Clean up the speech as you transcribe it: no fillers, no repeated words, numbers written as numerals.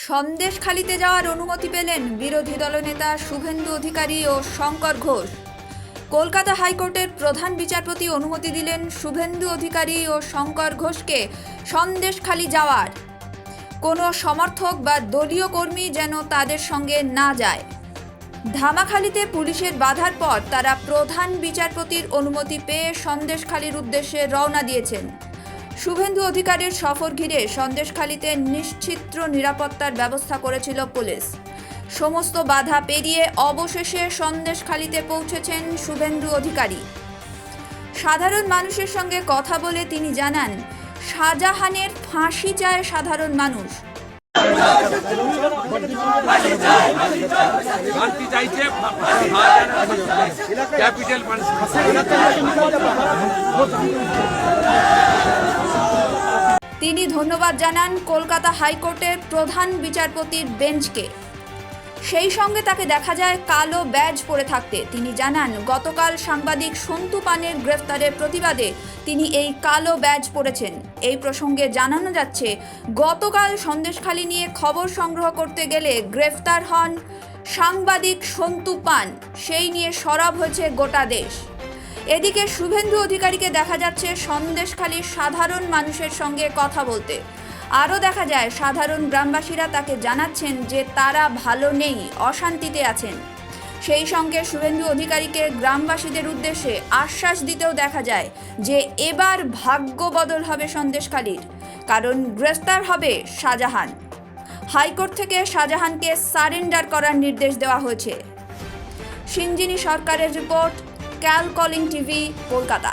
সন্দেশখালিতে যাওয়ার অনুমতি পেলেন বিরোধী দলনেতা শুভেন্দু অধিকারী ও শঙ্কর ঘোষ। কলকাতা হাইকোর্টের প্রধান বিচারপতি অনুমতি দিলেন শুভেন্দু অধিকারী ও শঙ্কর ঘোষকে সন্দেশখালি যাওয়ার। কোনো সমর্থক বা দলীয় কর্মী যেন তাদের সঙ্গে না যায়। ধামাখালিতে পুলিশের বাধার পর তারা প্রধান বিচারপতির অনুমতি পেয়ে সন্দেশখালির উদ্দেশ্যে রওনা দিয়েছেন। শুভেন্দু অধিকারীর সফর ঘিরে সন্দেশখালিতে নিশ্চিত নিরাপত্তার ব্যবস্থা করেছিল পুলিশ। সমস্ত বাধা পেরিয়ে অবশেষে সন্দেশখালিতে পৌঁছেছেন শুভেন্দু অধিকারী। সাধারণ মানুষের সঙ্গে কথা বলে তিনি জানান, শাহজাহানের ফাঁসি চায় সাধারণ মানুষ। তিনি ধন্যবাদ জানান কলকাতা হাইকোর্টের প্রধান বিচারপতির বেঞ্চকে। সেই সঙ্গে তাকে দেখা যায় কালো ব্যাজ পরে থাকতে। তিনি জানান, গতকাল সাংবাদিক সন্তু পানের গ্রেফতারের প্রতিবাদে তিনি এই কালো ব্যাজ পরেছেন। এই প্রসঙ্গে জানানো যাচ্ছে, গতকাল সন্দেশখালি নিয়ে খবর সংগ্রহ করতে গেলে গ্রেফতার হন সাংবাদিক সন্তু পান। সেই নিয়ে সরব হয়েছে গোটা দেশ। এদিকে শুভেন্দু অধিকারীকে দেখা যাচ্ছে সন্দেশখালির সাধারণ মানুষের সঙ্গে কথা বলতে। আরও দেখা যায় সাধারণ গ্রামবাসীরা তাকে জানাচ্ছেন যে তারা ভালো নেই, অশান্তিতে আছেন। সেই সঙ্গে শুভেন্দু অধিকারীকে গ্রামবাসীদের উদ্দেশ্যে আশ্বাস দিতেও দেখা যায় যে এবার ভাগ্য বদল হবে সন্দেশখালির, কারণ গ্রেফতার হবে শাহজাহান। হাইকোর্ট থেকে শাহজাহানকে সারেন্ডার করার নির্দেশ দেওয়া হয়েছে। সিঞ্জিনী সরকারের রিপোর্ট, ক্যাল কলিং টিভি, কলকাতা।